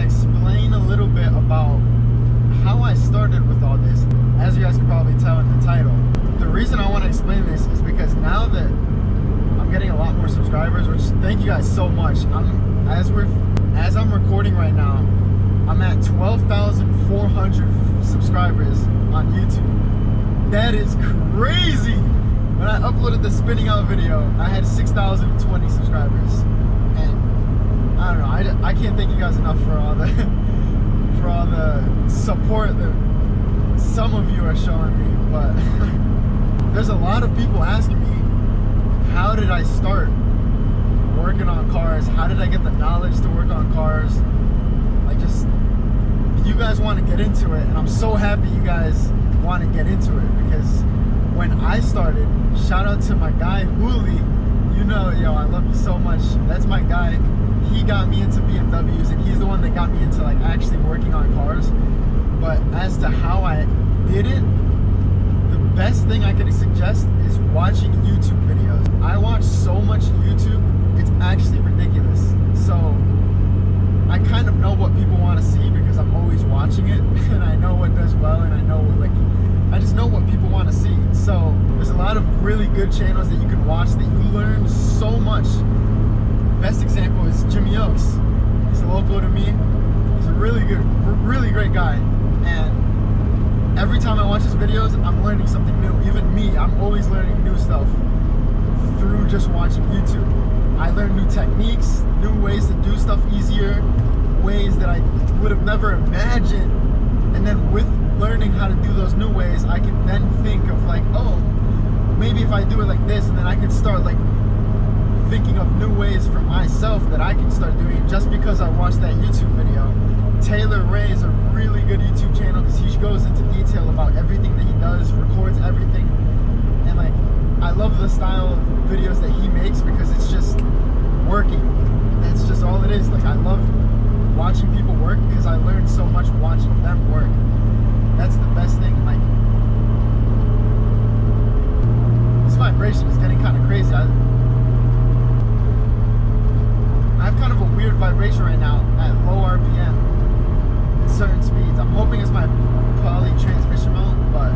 explain a little bit about how I started with all this. As you guys can probably tell in the title, the reason I want to explain this is because now that I'm getting a lot more subscribers, which thank you guys so much. As I'm recording right now, I'm at 12,400 subscribers on YouTube. That is crazy. When I uploaded the spinning out video, I had 6,020 subscribers, and I don't know. I can't thank you guys enough for all the support that some of you are showing me. But there's a lot of people asking me, how did I start working on cars? How did I get the knowledge to work on cars? Like, just, you guys want to get into it, and I'm so happy you guys want to get into it, because when I started, shout out to my guy Huli, you know, yo, I love you so much. That's my guy. He got me into BMWs, and he's the one that got me into like actually working on cars. But as to how I did it, the best thing I could suggest is watching YouTube videos. I watch so much YouTube, it's actually ridiculous. So I kind of know what people want to see because I'm always watching it, and I know what does well, and I know, like, I just know what people want to see. So there's a lot of really good channels that you can watch that you learn so much. Best example is Jimmy Oaks. He's local to me. He's a really good, really great guy. And every time I watch his videos, I'm learning something new. Even me, I'm always learning new stuff through just watching YouTube. I learn new techniques, new ways to do stuff easier, ways that I would have never imagined. And then with learning how to do those new ways, I can then think of like, oh, maybe if I do it like this, and then I can start like thinking of new ways for myself that I can start doing just because I watched that YouTube video. Taylor Ray is a really good YouTube channel because he goes into detail about everything that he does, records everything, and like, I love the style of videos that he makes because it's just working. That's just all it is. Like, I love watching people work because I learned so much watching them work. That's the best thing. Like, this vibration is getting kind of crazy. I have kind of a weird vibration right now at low RPM at certain speeds. I'm hoping it's my poly transmission mount, but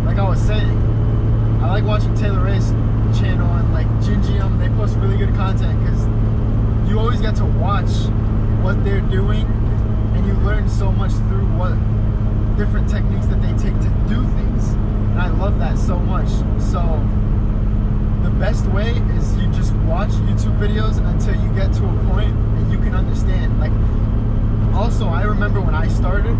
like I was saying, I like watching Taylor Ray's channel and like Gingium. They post really good content because you always get to watch what they're doing, and you learn so much through what different techniques that they take to do things, and I love that so much. So the best way is you just watch YouTube videos until you get to a point that you can understand. Like, also, I remember when I started,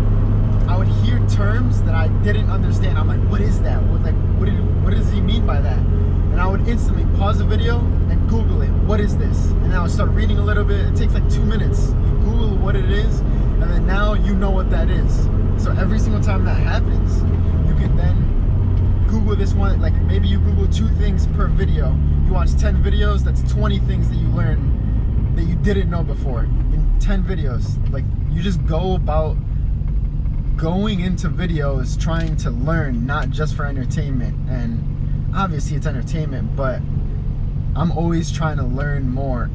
I would hear terms that I didn't understand. I'm like, what is that? What does he mean by that? And I would instantly pause the video and Google it. What is this? And then I would start reading a little bit. It takes like 2 minutes. You Google what it is, and then now you know what that is. So every single time that happens, you can then Google this one. Like, maybe you Google 2 things per video. You watch 10 videos, that's 20 things that you learn that you didn't know before in 10 videos. Like, you just go about going into videos trying to learn, not just for entertainment. And obviously it's entertainment, but I'm always trying to learn more.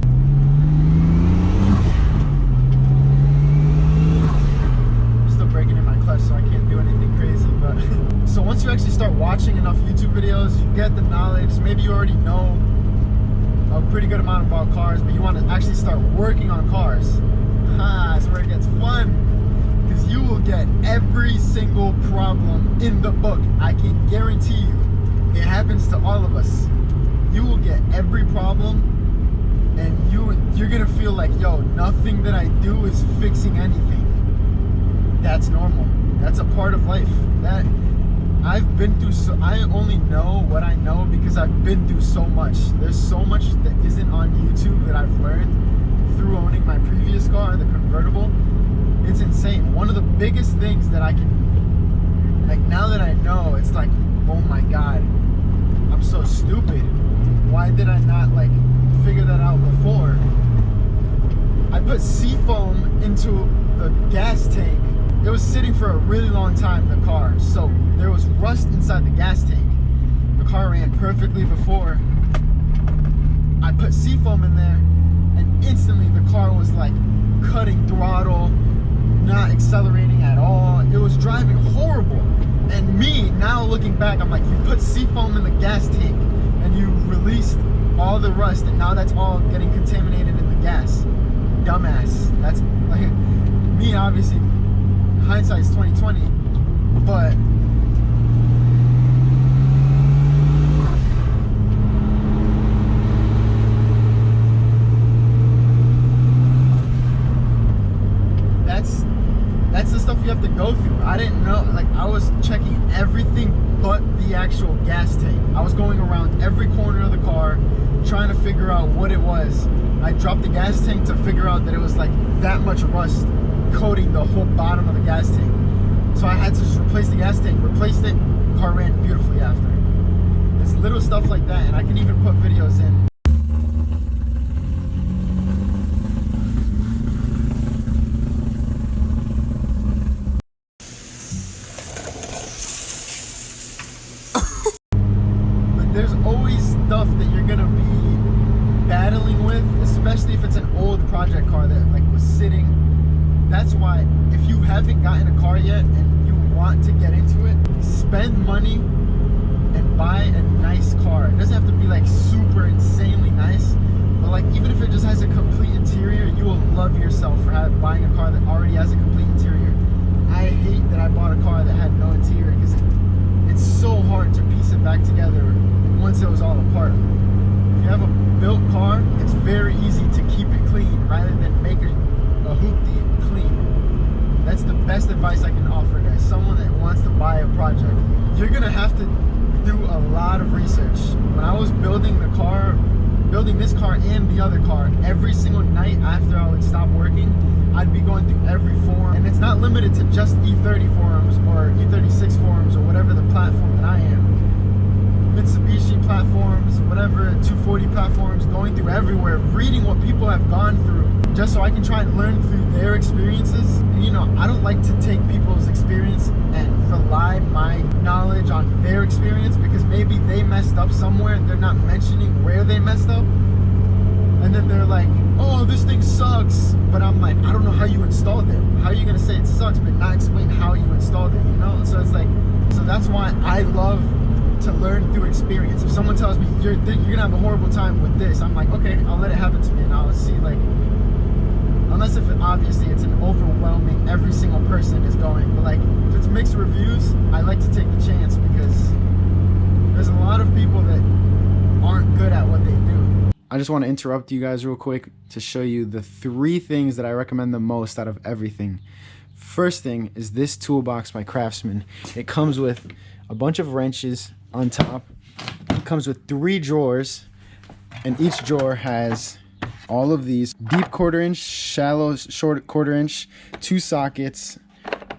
I'm still breaking in my clutch, so I can't do anything crazy. But so once you actually start watching enough YouTube videos, you get the knowledge. Maybe you already know a pretty good amount about cars, but you want to actually start working on cars. That's where it gets fun. Because you will get every single problem in the book. I can guarantee you, it happens to all of us. You will get every problem, and you're gonna feel like, yo, nothing that I do is fixing anything. That's normal. That's a part of life. That I've been through. So I only know what I know because I've been through so much. There's so much that isn't on YouTube that I've learned through owning my previous car, the convertible. It's insane. One of the biggest things that I can, like, now that I know, it's like, oh my God, I'm so stupid. Why did I not like figure that out before? I put seafoam into the gas tank. It was sitting for a really long time, the car, so there was rust inside the gas tank. The car ran perfectly before. I put seafoam in there, and instantly the car was like cutting throttle, not accelerating at all. It was driving horrible. And me, now looking back, I'm like, you put seafoam in the gas tank and you released all the rust, and now that's all getting contaminated in the gas. Dumbass. That's like, me, obviously, hindsight's 2020, but that's the stuff you have to go through. I didn't know, like, I was checking everything but the actual gas tank. I was going around every corner of the car trying to figure out what it was. I dropped the gas tank to figure out that it was like that much rust coating the whole bottom of the gas tank. So I had to just replace the gas tank, replaced it, car ran beautifully after. It's little stuff like that, and I can even put videos in. There's always stuff that you're gonna be battling with, especially if it's an old project car that like was sitting. That's why if you haven't gotten a car yet and you want to get into it, spend money and buy a nice car. It doesn't have to be like super insanely nice, but like even if it just has a complete interior, you will love yourself for buying a car that already has a complete interior. I hate that I bought a car that had no interior because it's so hard to piece it back together once it was all apart. If you have a built car, it's very easy to keep it clean rather than make a hoopty clean. That's the best advice I can offer, guys. Someone that wants to buy a project, you're gonna have to do a lot of research. When I was building this car and the other car, every single night after I would stop working, I'd be going through every forum. And it's not limited to just E30 forums or E36 forums or whatever the platform that I am. Mitsubishi platforms, whatever, 240 platforms, going through everywhere, reading what people have gone through, just so I can try and learn through their experiences. And you know, I don't like to take people's experience and rely my knowledge on their experience, because maybe they messed up somewhere and they're not mentioning where they messed up. And then they're like, oh, this thing sucks. But I'm like, I don't know how you installed it. How are you gonna say it sucks but not explain how you installed it, you know? So it's like, so that's why I love to learn through experience. If someone tells me you're gonna have a horrible time with this, I'm like, okay, I'll let it happen to me, and I'll see, like, unless if obviously it's an overwhelming, every single person is going, but like if it's mixed reviews, I like to take the chance, because there's a lot of people that aren't good at what they do. I just want to interrupt you guys real quick to show you the 3 things that I recommend the most out of everything. First thing is this toolbox by Craftsman. It comes with a bunch of wrenches on top. It comes with 3 drawers, and each drawer has all of these deep 1/4 inch, shallow short 1/4 inch, 2 sockets,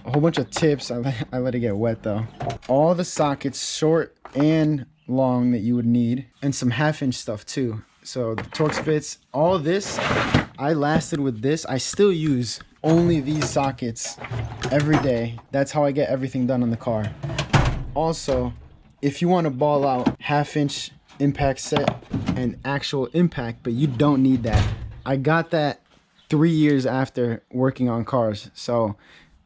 a whole bunch of tips. I let it get wet though. All the sockets, short and long, that you would need, and some 1/2 inch stuff too. So the Torx bits, all this, I lasted with this. I still use only these sockets every day. That's how I get everything done on the car. Also, if you want to ball out 1/2 inch impact set and actual impact, but you don't need that. I got that 3 years after working on cars. So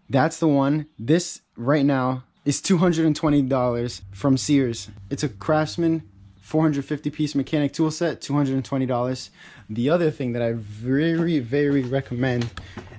that's the one. This right now is $220 from Sears. It's a Craftsman 450 piece mechanic tool set, $220. The other thing that I very, very recommend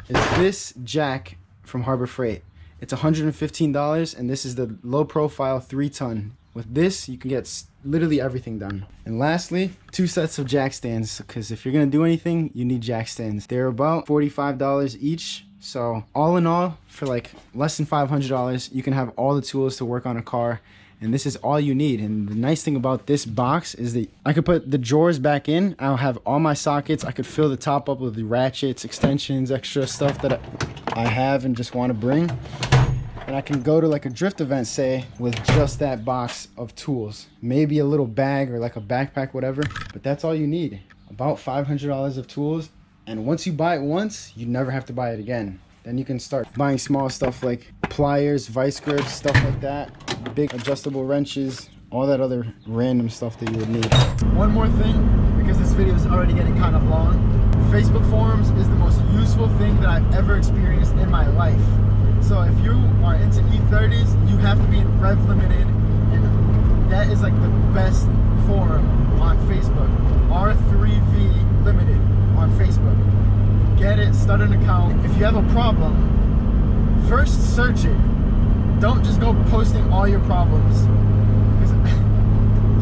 is this jack from Harbor Freight. It's $115, and this is the low profile 3-ton. With this, you can get literally everything done. And lastly, 2 sets of jack stands, because if you're gonna do anything, you need jack stands. They're about $45 each. So all in all, for like less than $500, you can have all the tools to work on a car. And this is all you need. And the nice thing about this box is that I could put the drawers back in. I'll have all my sockets. I could fill the top up with the ratchets, extensions, extra stuff that I have and just want to bring. And I can go to like a drift event, say, with just that box of tools. Maybe a little bag or like a backpack, whatever. But that's all you need. About $500 of tools. And once you buy it once, you never have to buy it again. Then you can start buying small stuff like pliers, vice grips, stuff like that. Big adjustable wrenches, all that other random stuff that you would need. One more thing, because this video is already getting kind of long. Facebook forums is the most useful thing that I've ever experienced in my life. So if you are into E30s, you have to be in Rev Limited, and that is like the best forum on Facebook. R3V Limited on Facebook. Get it, start an account. If you have a problem, first search it. Don't just go posting all your problems.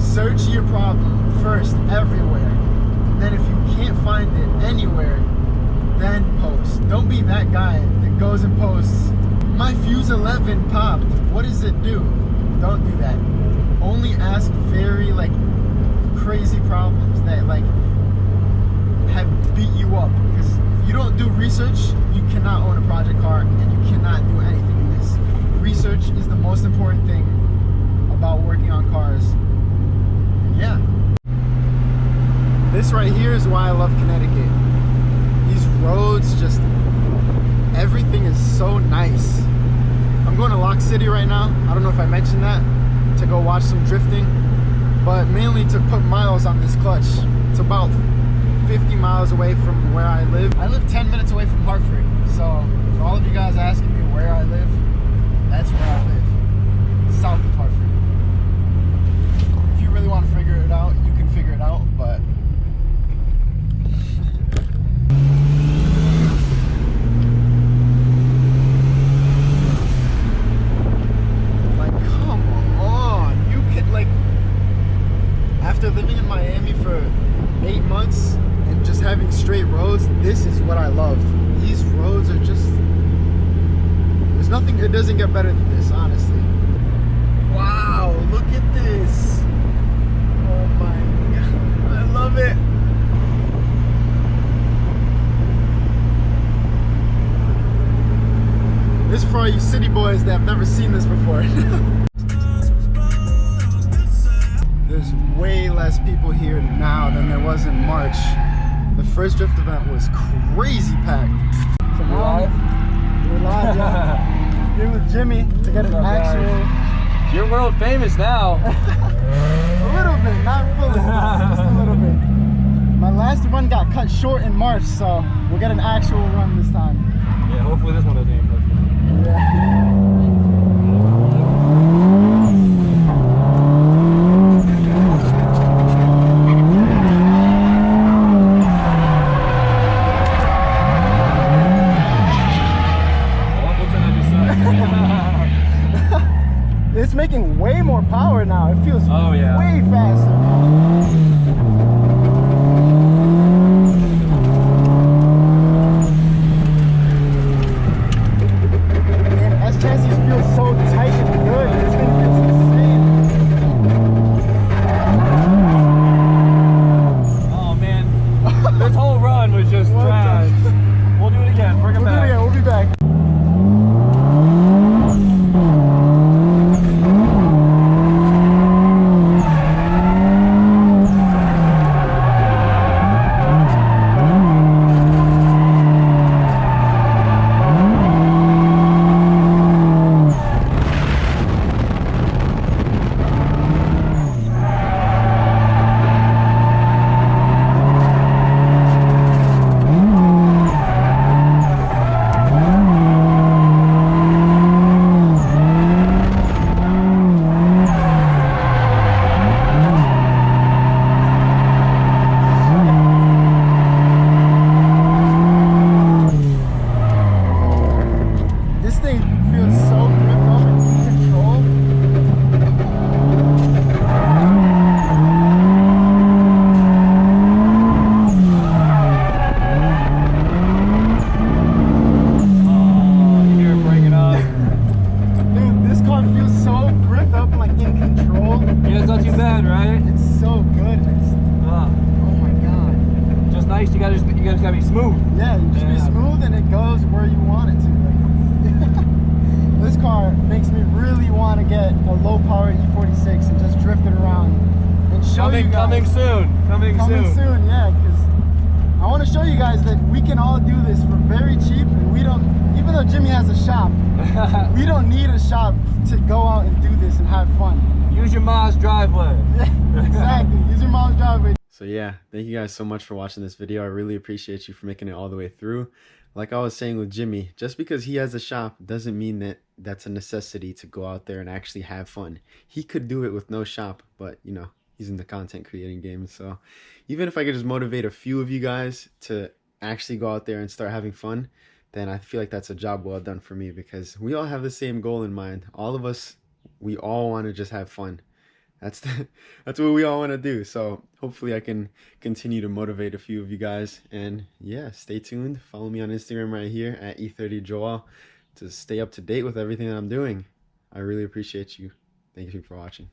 Search your problem first everywhere. Then if you can't find it anywhere, then post. Don't be that guy that goes and posts, my Fuse 11 popped, what does it do? Don't do that. Only ask very like crazy problems that like have beat you up, because if you don't do research, you cannot own a project car and you cannot do anything in this. Research is the most important thing about working on cars. And yeah, this right here is why I love Connecticut. These roads, just everything is so nice. I'm going to Lock City right now. I don't know if I mentioned that, to go watch some drifting, but mainly to put miles on this clutch. It's about 50 miles away from where I live. I live 10 minutes away from Hartford. So for all of you guys asking me where I live, that's where I live. South of Hartford. If you really want to figure it out, you can figure it out, but after living in Miami for 8 months and just having straight roads, this is what I love. These roads are just, there's nothing, it doesn't get better than this, honestly. Wow, look at this. Oh my God, I love it. This is for all you city boys that have never seen this before. There's way less people here now than there was in March. The first drift event was crazy packed. So we're live? We're live, yeah. Here with Jimmy to get an actual... You're world famous now. A little bit, not fully, just a little bit. My last run got cut short in March, so we'll get an actual run this time. Yeah, hopefully this one doesn't even cut. Yeah. It's making way more power now. It feels way faster now. Man, S chassis feels so tight and good. This thing feels insane. Oh man, this whole run was just trash. We'll do it again. Bring it back. Do it again. We'll be back. You guys gotta be smooth. Yeah, you just be smooth and it goes where you want it to. This car makes me really want to get a low power E46 and just drift it around and show you guys. Coming soon, yeah, because I want to show you guys that we can all do this for very cheap, and we don't, even though Jimmy has a shop, we don't need a shop to go out and do this and have fun. Use your mom's driveway. Yeah, exactly. Use your mom's driveway. So yeah, thank you guys so much for watching this video. I really appreciate you for making it all the way through. Like I was saying with Jimmy, just because he has a shop doesn't mean that that's a necessity to go out there and actually have fun. He could do it with no shop, but you know, he's in the content creating game. So even if I could just motivate a few of you guys to actually go out there and start having fun, then I feel like that's a job well done for me, because we all have the same goal in mind. All of us, we all want to just have fun. That's what we all want to do. So hopefully I can continue to motivate a few of you guys. And yeah, stay tuned. Follow me on Instagram right here at E30Joel to stay up to date with everything that I'm doing. I really appreciate you. Thank you for watching.